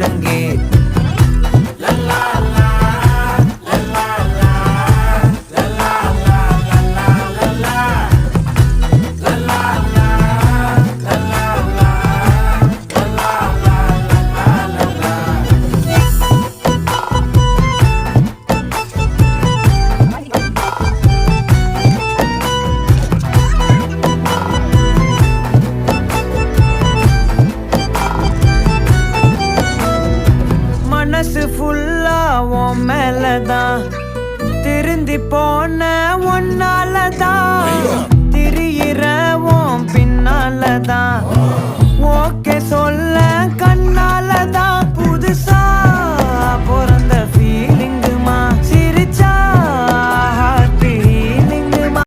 ஒழுங்கே. மனசு ஃபுல்லா உன் மேலதான், திருந்தி போன ஒன்னாலதான், திரியிற உன் பின்னாலதான், ஓகே சொல்ல கண்ணாலதான்.